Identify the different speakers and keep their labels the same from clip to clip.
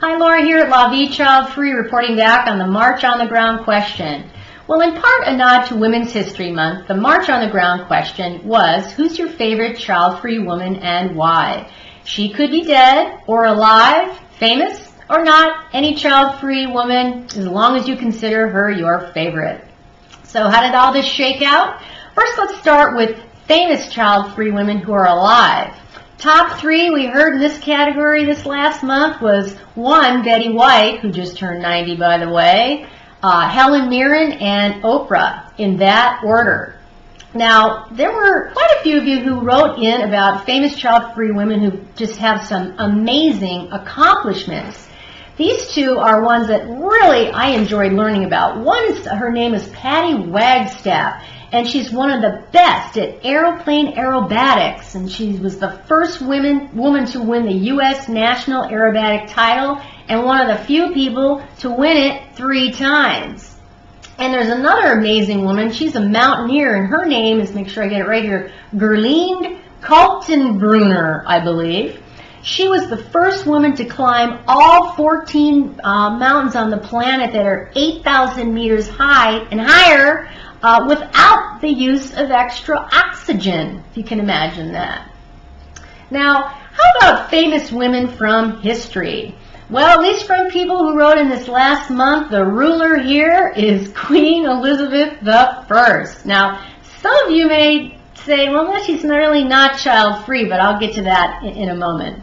Speaker 1: Hi, Laura here at La Vie Childfree, reporting back on the March on the Ground question. Well, in part a nod to Women's History Month, the March on the Ground question was, who's your favorite child-free woman and why? She could be dead or alive, famous or not, any child-free woman, as long as you consider her your favorite. So how did all this shake out? First, let's start with famous child-free women who are alive. Top three we heard in this category this last month was one, Betty White, who just turned 90 by the way, Helen Mirren, and Oprah, in that order. Now, there were quite a few of you who wrote in about famous child-free women who just have some amazing accomplishments. These two are ones that really I enjoyed learning about. One, her name is Patty Wagstaff, and she's one of the best at airplane aerobatics, and she was the first woman to win the U.S. National Aerobatic title and one of the few people to win it 3 times. And there's another amazing woman. She's a mountaineer, and her name is, make sure I get it right here, Gerline Kaltenbrunner, I believe. She was the first woman to climb all 14 mountains on the planet that are 8,000 meters high and higher without the use of extra oxygen, if you can imagine that. Now, how about famous women from history? Well, at least from people who wrote in this last month, the ruler here is Queen Elizabeth I. Now, some of you may say, well, she's really not child-free, but I'll get to that in a moment.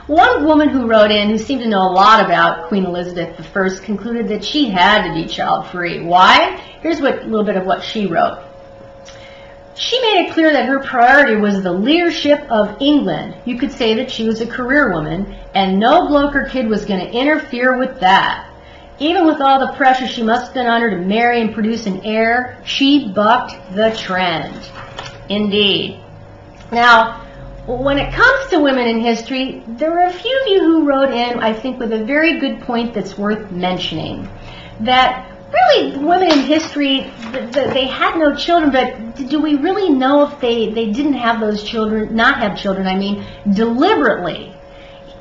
Speaker 1: One woman who wrote in, who seemed to know a lot about Queen Elizabeth I, concluded that she had to be child-free. Why? Here's a little bit of what she wrote. She made it clear that her priority was the leadership of England. You could say that she was a career woman, and no bloke or kid was going to interfere with that. Even with all the pressure she must have been under to marry and produce an heir, she bucked the trend. Indeed. Now, when it comes to women in history, there were a few of you who wrote in, I think, with a very good point that's worth mentioning. That really, women in history, they had no children, but do we really know if they didn't have those children, not have children, I mean, deliberately?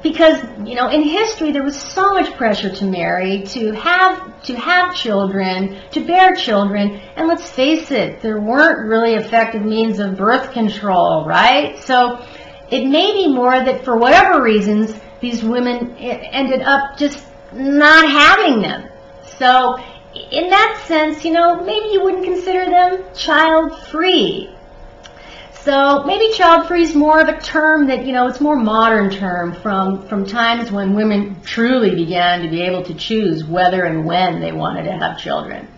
Speaker 1: Because, you know, in history, there was so much pressure to marry, to have children, to bear children, and let's face it, there weren't really effective means of birth control, right? So it may be more that for whatever reasons, these women ended up just not having them. So in that sense, you know, maybe you wouldn't consider them child-free. So maybe child-free is more of a term that, you know, it's more modern term from times when women truly began to be able to choose whether and when they wanted to have children.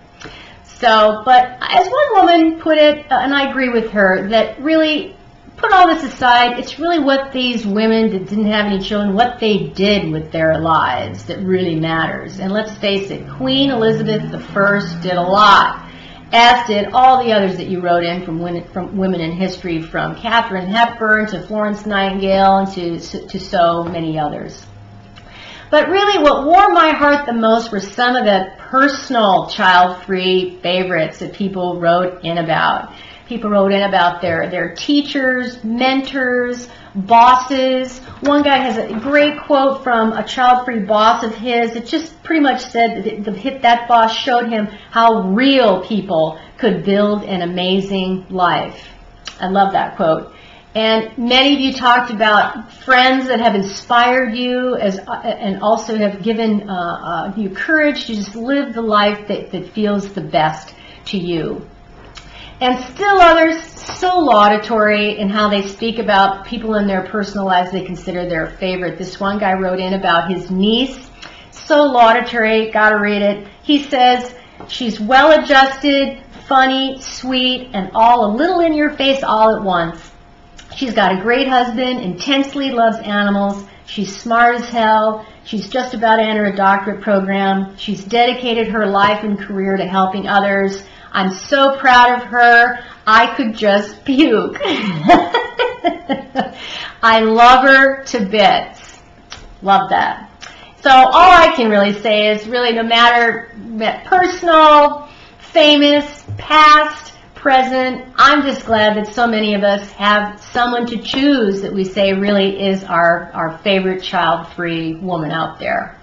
Speaker 1: So, but as one woman put it, and I agree with her, that really, put all this aside, it's really what these women that didn't have any children, what they did with their lives that really matters. And let's face it, Queen Elizabeth I did a lot, as did all the others that you wrote in from women in history, from Katharine Hepburn to Florence Nightingale and to so many others. But really what warmed my heart the most were some of the personal child-free favorites that people wrote in about. People wrote in about their teachers, mentors, bosses. One guy has a great quote from a child-free boss of his. It just pretty much said that boss showed him how real people could build an amazing life. I love that quote. And many of you talked about friends that have inspired you and also have given you courage to just live the life that feels the best to you. And still others, so laudatory in how they speak about people in their personal lives they consider their favorite. This one guy wrote in about his niece, so laudatory, gotta read it. He says, she's well-adjusted, funny, sweet, and all a little in your face all at once. She's got a great husband, intensely loves animals, she's smart as hell, she's just about to enter a doctorate program, she's dedicated her life and career to helping others. I'm so proud of her, I could just puke. I love her to bits. Love that. So all I can really say is really no matter personal, famous, past, present. I'm just glad that so many of us have someone to choose that we say really is our favorite child-free woman out there.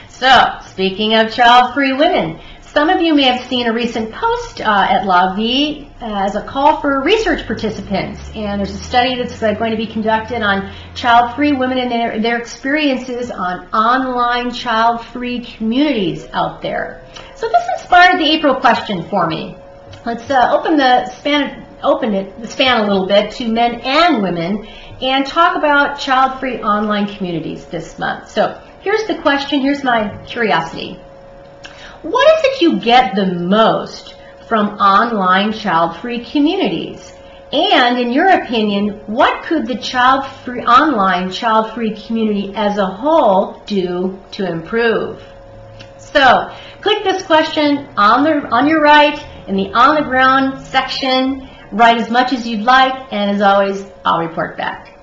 Speaker 1: So, speaking of child-free women, some of you may have seen a recent post at La Vie as a call for research participants, and there's a study that's going to be conducted on child-free women and their experiences on online child-free communities out there. So this inspired the April question for me. Let's open the span a little bit to men and women and talk about child-free online communities this month. So here's the question, here's my curiosity. What is it you get the most from online child-free communities? And in your opinion, what could the online child-free community as a whole do to improve? So click this question on your right in the On the Ground section. Write as much as you'd like, and as always, I'll report back.